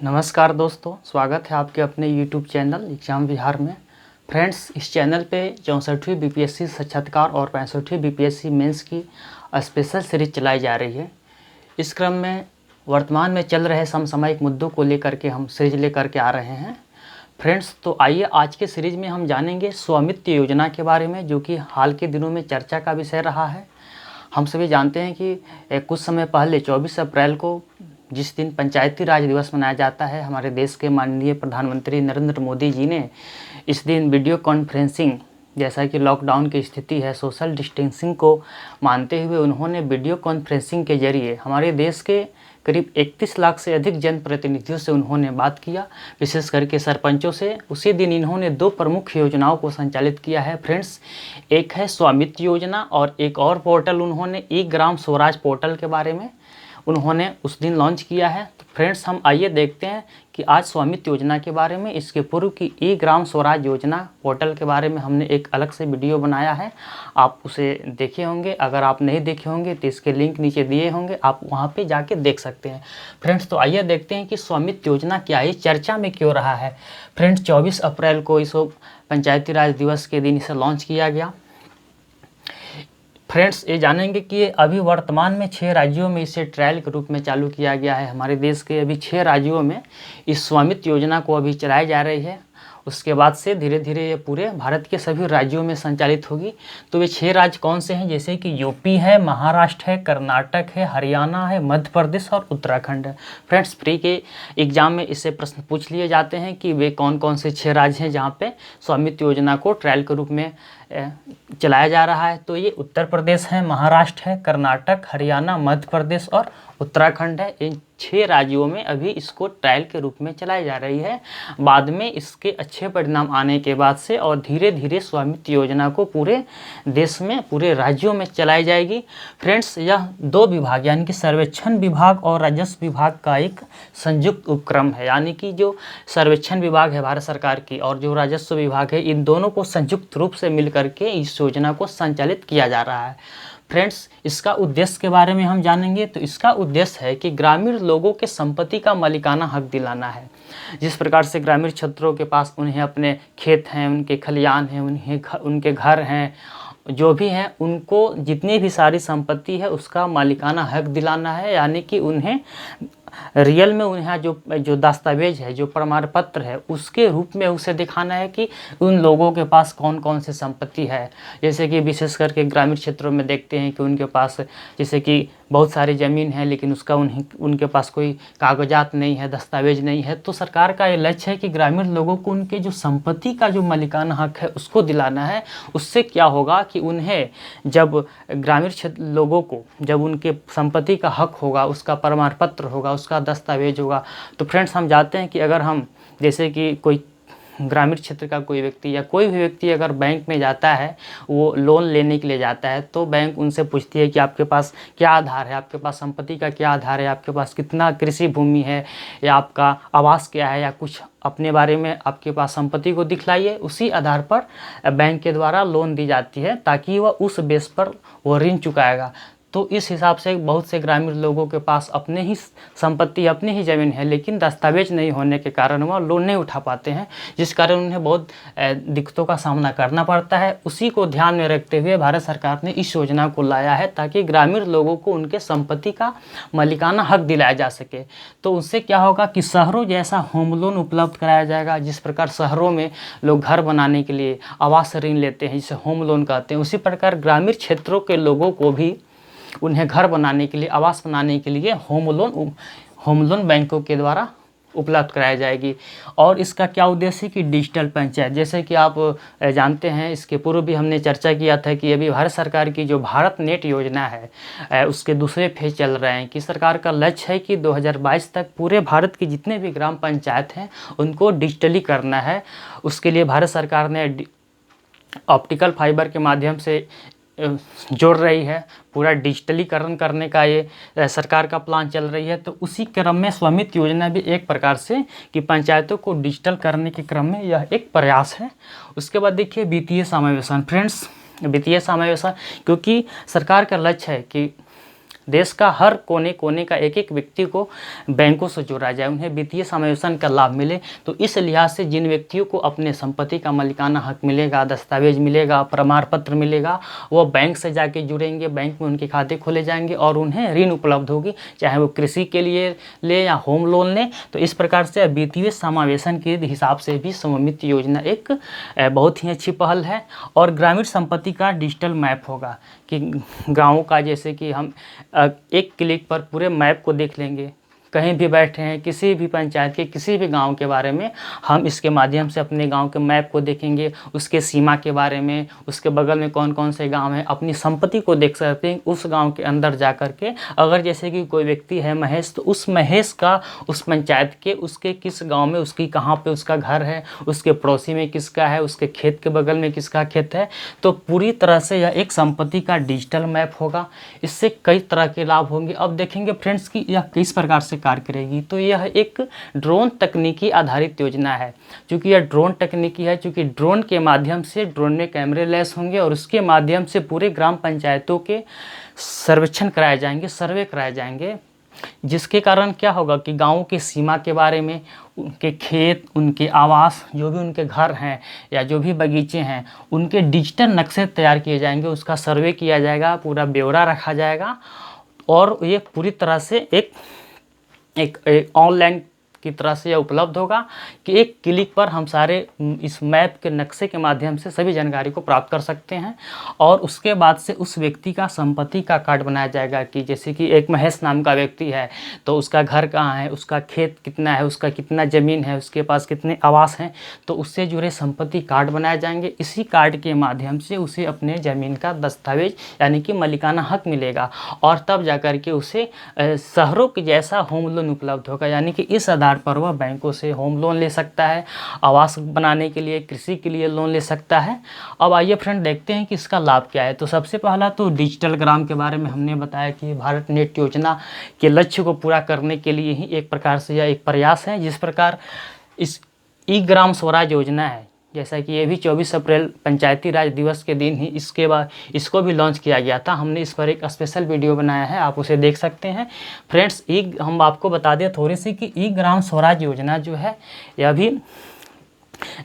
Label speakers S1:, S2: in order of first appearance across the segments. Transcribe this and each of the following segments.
S1: नमस्कार दोस्तों, स्वागत है आपके अपने YouTube चैनल एग्ज़ाम बिहार में। फ्रेंड्स, इस चैनल पे 64वीं बीपीएससी साक्षात्कार और 65वीं बीपीएससी मेंस की स्पेशल सीरीज चलाई जा रही है। इस क्रम में वर्तमान में चल रहे समसामयिक मुद्दों को लेकर के हम सीरीज लेकर के आ रहे हैं। फ्रेंड्स, तो आइए आज के सीरीज में हम जानेंगे स्वामित्व योजना के बारे में, जो कि हाल के दिनों में चर्चा का विषय रहा है। हम सभी जानते हैं कि कुछ समय पहले 24 अप्रैल को, जिस दिन पंचायती राज दिवस मनाया जाता है, हमारे देश के माननीय प्रधानमंत्री नरेंद्र मोदी जी ने इस दिन वीडियो कॉन्फ्रेंसिंग, जैसा कि लॉकडाउन की स्थिति है, सोशल डिस्टेंसिंग को मानते हुए उन्होंने वीडियो कॉन्फ्रेंसिंग के जरिए हमारे देश के करीब 31 लाख से अधिक जनप्रतिनिधियों से उन्होंने बात किया, विशेष करके सरपंचों से। उसी दिन इन्होंने दो प्रमुख योजनाओं को संचालित किया है फ्रेंड्स। एक है स्वामित्व योजना और एक और पोर्टल उन्होंने ई ग्राम स्वराज पोर्टल के बारे में उन्होंने उस दिन लॉन्च किया है। तो फ्रेंड्स, हम आइए देखते हैं कि आज स्वामित्व योजना के बारे में, इसके पूर्व की ई ग्राम स्वराज योजना पोर्टल के बारे में हमने एक अलग से वीडियो बनाया है। आप उसे देखे होंगे, अगर आप नहीं देखे होंगे तो इसके लिंक नीचे दिए होंगे, आप वहां पे जाके देख सकते हैं। फ्रेंड्स, तो आइए देखते हैं कि स्वामित्व योजना क्या है, चर्चा में क्यों रहा है। फ्रेंड्स, 24 अप्रैल को इस पंचायती राज दिवस के दिन इसे लॉन्च किया गया। फ्रेंड्स, ये जानेंगे कि अभी वर्तमान में 6 राज्यों में इसे ट्रायल के रूप में चालू किया गया है। हमारे देश के अभी 6 राज्यों में इस स्वामित्व योजना को अभी चलाई जा रही है। उसके बाद से धीरे धीरे ये पूरे भारत के सभी राज्यों में संचालित होगी। तो ये 6 राज्य कौन से हैं, जैसे कि यूपी है, महाराष्ट्र है, कर्नाटक है, हरियाणा है, मध्य प्रदेश और उत्तराखंड है। फ्रेंड्स, प्री के एग्जाम में इससे प्रश्न पूछ लिए जाते हैं कि वे कौन कौन से 6 राज्य हैं जहाँ पे स्वामित्व योजना को ट्रायल के रूप में चलाया जा रहा है। तो ये उत्तर प्रदेश है, महाराष्ट्र है, कर्नाटक, हरियाणा, मध्य प्रदेश और उत्तराखंड है। इन 6 राज्यों में अभी इसको ट्रायल के रूप में चलाई जा रही है। बाद में इसके अच्छे परिणाम आने के बाद से और धीरे धीरे स्वामित्व योजना को पूरे देश में, पूरे राज्यों में चलाई जाएगी। फ्रेंड्स, यह 2 विभाग यानी कि सर्वेक्षण विभाग और राजस्व विभाग का एक संयुक्त उपक्रम है। यानी कि जो सर्वेक्षण विभाग है भारत सरकार की और जो राजस्व विभाग है, इन दोनों को संयुक्त रूप से मिल करके इस योजना को संचालित किया जा रहा है। फ्रेंड्स, इसका उद्देश्य के बारे में हम जानेंगे। तो इसका उद्देश्य है कि ग्रामीण लोगों के संपत्ति का मालिकाना हक दिलाना है। जिस प्रकार से ग्रामीण क्षेत्रों के पास उन्हें अपने खेत हैं, उनके खलियान हैं, उनके घर हैं, जो भी हैं, उनको जितनी भी सारी संपत्ति है उसका मालिकाना हक दिलाना है। यानी कि उन्हें रियल में उन्हें जो दस्तावेज है, जो प्रमाण पत्र है, उसके रूप में उसे दिखाना है कि उन लोगों के पास कौन कौन सी संपत्ति है। जैसे कि विशेष करके ग्रामीण क्षेत्रों में देखते हैं कि उनके पास जैसे कि बहुत सारी ज़मीन है, लेकिन उसका उनके पास कोई कागजात नहीं है, दस्तावेज नहीं है। तो सरकार का ये लक्ष्य है कि ग्रामीण लोगों को उनके जो संपत्ति का जो मालिकाना हक है उसको दिलाना है। उससे क्या होगा कि उन्हें जब ग्रामीण क्षेत्र लोगों को जब उनके संपत्ति का हक होगा, उसका प्रमाण पत्र होगा, उसका दस्तावेज होगा। तो फ्रेंड्स, हम जानते हैं कि अगर हम जैसे कि कोई ग्रामीण क्षेत्र का कोई व्यक्ति या कोई भी व्यक्ति अगर बैंक में जाता है, वो लोन लेने के लिए जाता है, तो बैंक उनसे पूछती है कि आपके पास क्या आधार है, आपके पास संपत्ति का क्या आधार है, आपके पास कितना कृषि भूमि है, या आपका आवास क्या है, या कुछ अपने बारे में आपके पास संपत्ति को दिखलाइए। उसी आधार पर बैंक के द्वारा लोन दी जाती है, ताकि वह उस बेस पर वो ऋण चुकाएगा। तो इस हिसाब से बहुत से ग्रामीण लोगों के पास अपने ही संपत्ति, अपनी ही ज़मीन है, लेकिन दस्तावेज नहीं होने के कारण वह लोन नहीं उठा पाते हैं, जिस कारण उन्हें बहुत दिक्कतों का सामना करना पड़ता है। उसी को ध्यान में रखते हुए भारत सरकार ने इस योजना को लाया है, ताकि ग्रामीण लोगों को उनके संपत्ति का मालिकाना हक दिलाया जा सके। तो उससे क्या होगा कि शहरों जैसा होम लोन उपलब्ध कराया जाएगा। जिस प्रकार शहरों में लोग घर बनाने के लिए आवास ऋण लेते हैं, जिसे होम लोन कहते हैं, उसी प्रकार ग्रामीण क्षेत्रों के लोगों को भी उन्हें घर बनाने के लिए, आवास बनाने के लिए होम लोन बैंकों के द्वारा उपलब्ध कराई जाएगी। और इसका क्या उद्देश्य है कि डिजिटल पंचायत, जैसे कि आप जानते हैं, इसके पूर्व भी हमने चर्चा किया था कि अभी भारत सरकार की जो भारत नेट योजना है, उसके दूसरे फेज चल रहे हैं। कि सरकार का लक्ष्य है कि 2022 तक पूरे भारत की जितने भी ग्राम पंचायत हैं उनको डिजिटली करना है। उसके लिए भारत सरकार ने ऑप्टिकल फाइबर के माध्यम से जोड़ रही है। पूरा डिजिटलीकरण करने का ये सरकार का प्लान चल रही है। तो उसी क्रम में स्वामित्व योजना भी एक प्रकार से कि पंचायतों को डिजिटल करने के क्रम में यह एक प्रयास है। उसके बाद देखिए वित्तीय समावेशन। फ्रेंड्स, वित्तीय समावेशन, क्योंकि सरकार का लक्ष्य है कि देश का हर कोने कोने का एक एक व्यक्ति को बैंकों से जोड़ा जाए, उन्हें वित्तीय समावेशन का लाभ मिले। तो इस लिहाज से जिन व्यक्तियों को अपने संपत्ति का मालिकाना हक मिलेगा, दस्तावेज मिलेगा, प्रमाण पत्र मिलेगा, वो बैंक से जाके जुड़ेंगे, बैंक में उनके खाते खोले जाएंगे और उन्हें ऋण उपलब्ध होगी, चाहे वो कृषि के लिए ले या होम लोन ले। तो इस प्रकार से वित्तीय समावेशन के हिसाब से भी स्वामित्व योजना एक बहुत ही अच्छी पहल है। और ग्रामीण संपत्ति का डिजिटल मैप होगा कि गाँव का, जैसे कि हम एक क्लिक पर पूरे मैप को देख लेंगे, कहीं भी बैठे हैं, किसी भी पंचायत के किसी भी गांव के बारे में हम इसके माध्यम से अपने गांव के मैप को देखेंगे, उसके सीमा के बारे में, उसके बगल में कौन कौन से गांव हैं, अपनी संपत्ति को देख सकते हैं उस गांव के अंदर जा कर के। अगर जैसे कि कोई व्यक्ति है महेश, तो उस महेश का उस पंचायत के उसके किस गाँव में उसकी कहाँ पर उसका घर है, उसके पड़ोसी में किसका है, उसके खेत के बगल में किसका खेत है। तो पूरी तरह से यह एक संपत्ति का डिजिटल मैप होगा। इससे कई तरह के लाभ होंगे। अब देखेंगे फ्रेंड्स कि यह किस प्रकार से कार्य करेगी। तो यह एक ड्रोन तकनीकी आधारित योजना है। चूँकि यह ड्रोन तकनीकी है, चूँकि ड्रोन के माध्यम से, ड्रोन में कैमरे लैस होंगे और उसके माध्यम से पूरे ग्राम पंचायतों के सर्वेक्षण कराए जाएंगे, सर्वे कराए जाएंगे, जिसके कारण क्या होगा कि गाँव के सीमा के बारे में, उनके खेत, उनके आवास, जो भी उनके घर हैं या जो भी बगीचे हैं, उनके डिजिटल नक्शे तैयार किए जाएंगे, उसका सर्वे किया जाएगा, पूरा ब्यौरा रखा जाएगा। और ये पूरी तरह से एक ऑनलाइन की तरह से यह उपलब्ध होगा कि एक क्लिक पर हम सारे इस मैप के नक्शे के माध्यम से सभी जानकारी को प्राप्त कर सकते हैं। और उसके बाद से उस व्यक्ति का संपत्ति का कार्ड बनाया जाएगा कि जैसे कि एक महेश नाम का व्यक्ति है, तो उसका घर कहाँ है, उसका खेत कितना है, उसका कितना ज़मीन है, उसके पास कितने आवास हैं, तो उससे जुड़े संपत्ति कार्ड बनाए जाएंगे। इसी कार्ड के माध्यम से उसे अपने ज़मीन का दस्तावेज यानी कि मालिकाना हक मिलेगा और तब जाकर के उसे शहरों के जैसा होम लोन उपलब्ध होगा। यानी कि इस आधार पर वह बैंकों से होम लोन ले सकता है, आवास बनाने के लिए, कृषि के लिए लोन ले सकता है। अब आइए फ्रेंड देखते हैं कि इसका लाभ क्या है। तो सबसे पहला तो डिजिटल ग्राम के बारे में हमने बताया कि भारत नेट योजना के लक्ष्य को पूरा करने के लिए ही एक प्रकार से यह एक प्रयास है। जिस प्रकार इस ई ग्राम स्वराज योजना है, जैसा कि ये भी 24 अप्रैल पंचायती राज दिवस के दिन ही इसके बाद इसको भी लॉन्च किया गया था। हमने इस पर एक स्पेशल वीडियो बनाया है, आप उसे देख सकते हैं। फ्रेंड्स, हम आपको बता दें थोड़ी सी कि ई ग्राम स्वराज योजना जो है, यह भी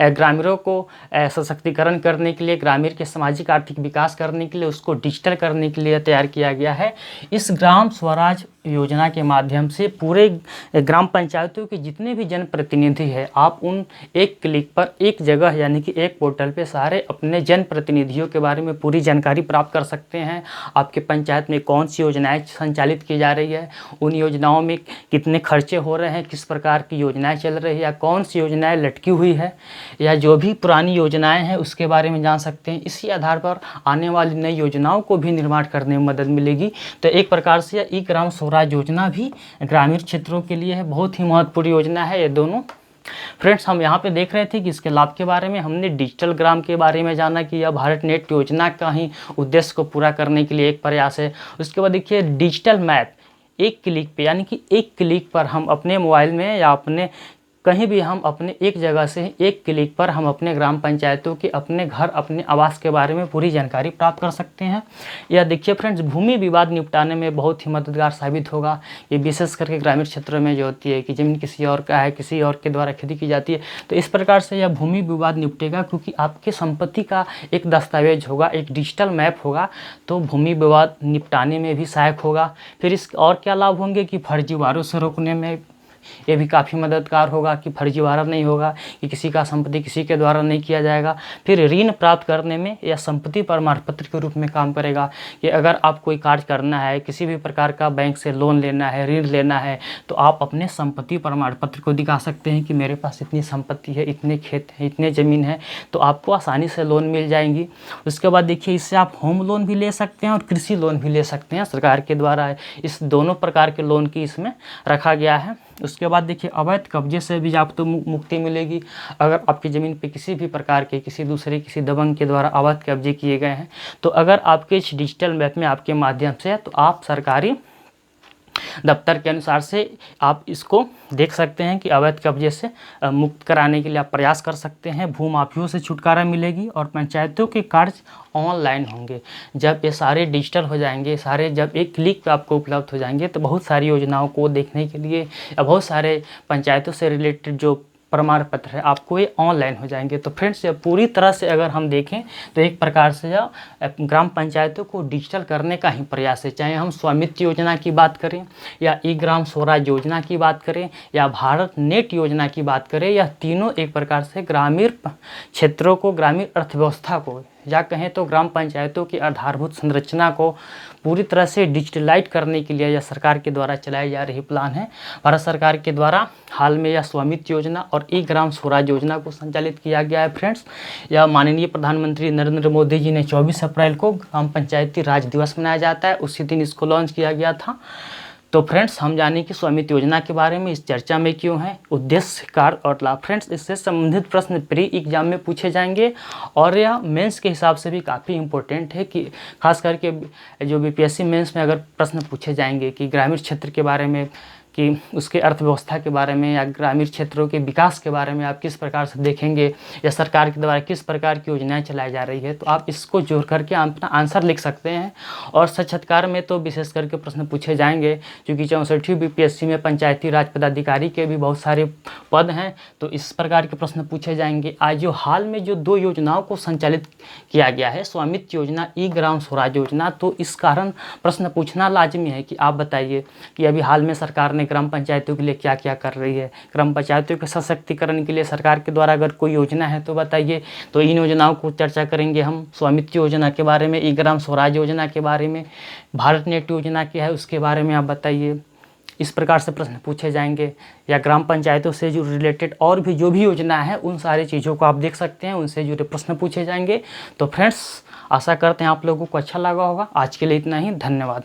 S1: ग्रामीणों को सशक्तिकरण करने के लिए, ग्रामीण के सामाजिक आर्थिक विकास करने के लिए, उसको डिजिटल करने के लिए तैयार किया गया है। इस ग्राम स्वराज योजना के माध्यम से पूरे ग्राम पंचायतों के जितने भी जनप्रतिनिधि हैं, आप उन एक क्लिक पर एक जगह यानी कि एक पोर्टल पे सारे अपने जनप्रतिनिधियों के बारे में पूरी जानकारी प्राप्त कर सकते हैं। आपके पंचायत में कौन सी योजनाएं संचालित की जा रही है, उन योजनाओं में कितने खर्चे हो रहे हैं, किस प्रकार की योजनाएं चल रही है या कौन सी योजनाएं लटकी हुई है, या जो भी पुरानी योजनाएं हैं उसके बारे में जान सकते हैं। इसी आधार पर आने वाली नई योजनाओं को भी निर्माण करने में मदद मिलेगी। तो एक प्रकार से ई ग्राम स्वराज योजना भी ग्रामीण क्षेत्रों के लिए है, बहुत ही महत्वपूर्ण योजना है ये दोनों। फ्रेंड्स, हम यहाँ पे देख रहे थे कि इसके लाभ के बारे में हमने डिजिटल ग्राम के बारे में जाना कि यह भारत नेट योजना का ही उद्देश्य को पूरा करने के लिए एक प्रयास है। उसके बाद देखिए डिजिटल मैप, एक क्लिक पे यानी कि एक क्लिक पर हम अपने मोबाइल में या अपने कहीं भी हम अपने एक जगह से एक क्लिक पर हम अपने ग्राम पंचायतों के, अपने घर, अपने आवास के बारे में पूरी जानकारी प्राप्त कर सकते हैं। यह देखिए फ्रेंड्स, भूमि विवाद निपटाने में बहुत ही मददगार साबित होगा। ये विशेष करके ग्रामीण क्षेत्रों में जो होती है कि ज़मीन किसी और का है, किसी और के द्वारा खेती की जाती है, तो इस प्रकार से यह भूमि विवाद निपटेगा क्योंकि आपके संपत्ति का एक दस्तावेज होगा, एक डिजिटल मैप होगा, तो भूमि विवाद निपटाने में भी सहायक होगा। फिर इस और क्या लाभ होंगे कि फर्जीवाड़ों से रोकने में ये भी काफ़ी मददगार होगा कि फर्जीवाड़ा नहीं होगा, कि किसी का संपत्ति किसी के द्वारा नहीं किया जाएगा। फिर ऋण प्राप्त करने में यह संपत्ति प्रमाण पत्र के रूप में काम करेगा कि अगर आप कोई कार्य करना है, किसी भी प्रकार का बैंक से लोन लेना है, ऋण लेना है, तो आप अपने संपत्ति प्रमाण पत्र को दिखा सकते हैं कि मेरे पास इतनी संपत्ति है, इतने खेत हैं, इतने ज़मीन है, तो आपको आसानी से लोन मिल जाएंगी। उसके बाद देखिए इससे आप होम लोन भी ले सकते हैं और कृषि लोन भी ले सकते हैं, सरकार के द्वारा इस दोनों प्रकार के लोन की इसमें रखा गया है। उसके बाद देखिए अवैध कब्जे से भी आपको मुक्ति मिलेगी। अगर आपकी ज़मीन पे किसी भी प्रकार के किसी दबंग के द्वारा अवैध कब्जे किए गए हैं, तो अगर आपके इस डिजिटल मैप में आपके माध्यम से है तो आप सरकारी दफ्तर के अनुसार से आप इसको देख सकते हैं कि अवैध कब्जे से मुक्त कराने के लिए आप प्रयास कर सकते हैं। भूमाफियों से छुटकारा मिलेगी और पंचायतों के कार्य ऑनलाइन होंगे। जब ये सारे डिजिटल हो जाएंगे, सारे जब एक क्लिक पे आपको उपलब्ध हो जाएंगे, तो बहुत सारी योजनाओं को देखने के लिए या बहुत सारे पंचायतों से रिलेटेड जो प्रमाण पत्र है आपको ये ऑनलाइन हो जाएंगे। तो फ्रेंड्स, ये पूरी तरह से अगर हम देखें तो एक प्रकार से यह ग्राम पंचायतों को डिजिटल करने का ही प्रयास है। चाहे हम स्वामित्व योजना की बात करें या ई ग्राम स्वराज योजना की बात करें या भारत नेट योजना की बात करें, यह तीनों एक प्रकार से ग्रामीण क्षेत्रों को, ग्रामीण अर्थव्यवस्था को, या कहें तो ग्राम पंचायतों की आधारभूत संरचना को पूरी तरह से डिजिटलाइज करने के लिए यह सरकार के द्वारा चलाई जा रही प्लान है। भारत सरकार के द्वारा हाल में यह स्वामित्व योजना और ई ग्राम स्वराज योजना को संचालित किया गया है। फ्रेंड्स, यह माननीय प्रधानमंत्री नरेंद्र मोदी जी ने 24 अप्रैल को ग्राम पंचायती राज दिवस मनाया जाता है, उसी दिन इसको लॉन्च किया गया था। तो फ्रेंड्स, हम जाने कि स्वामित्व योजना के बारे में इस चर्चा में क्यों है, उद्देश्य, कार्य और लाभ। फ्रेंड्स, इससे संबंधित प्रश्न प्री एग्जाम में पूछे जाएंगे और यह मेंस के हिसाब से भी काफ़ी इंपॉर्टेंट है कि खास करके जो बीपीएससी मेंस में अगर प्रश्न पूछे जाएंगे कि ग्रामीण क्षेत्र के बारे में, कि उसके अर्थव्यवस्था के बारे में या ग्रामीण क्षेत्रों के विकास के बारे में आप किस प्रकार से देखेंगे या सरकार के द्वारा किस प्रकार की योजनाएं चलाई जा रही है, तो आप इसको जोड़ करके अपना आंसर लिख सकते हैं। और साक्षात्कार में तो विशेष करके प्रश्न पूछे जाएंगे, क्योंकि 64वीं बीपीएससी में पंचायती राज पदाधिकारी के भी बहुत सारे पद हैं, तो इस प्रकार के प्रश्न पूछे जाएंगे। आज जो हाल में जो 2 योजनाओं को संचालित किया गया है, स्वामित्व योजना, ई ग्राम स्वराज योजना, तो इस कारण प्रश्न पूछना लाजमी है कि आप बताइए कि अभी हाल में सरकार ने ग्राम पंचायतों के लिए क्या क्या कर रही है। ग्राम पंचायतों के सशक्तिकरण के लिए सरकार के द्वारा अगर कोई योजना है तो बताइए। तो इन योजनाओं को चर्चा करेंगे हम, स्वामित्व योजना के बारे में, ई ग्राम स्वराज योजना के बारे में, भारत नेट योजना क्या है उसके बारे में आप बताइए। इस प्रकार से प्रश्न पूछे जाएंगे। या ग्राम पंचायतों से जो रिलेटेड और भी जो भी योजना है उन सारी चीज़ों को आप देख सकते हैं, उनसे जुड़े प्रश्न पूछे जाएंगे। तो फ्रेंड्स, आशा करते हैं आप लोगों को अच्छा लगा होगा। आज के लिए इतना ही, धन्यवाद।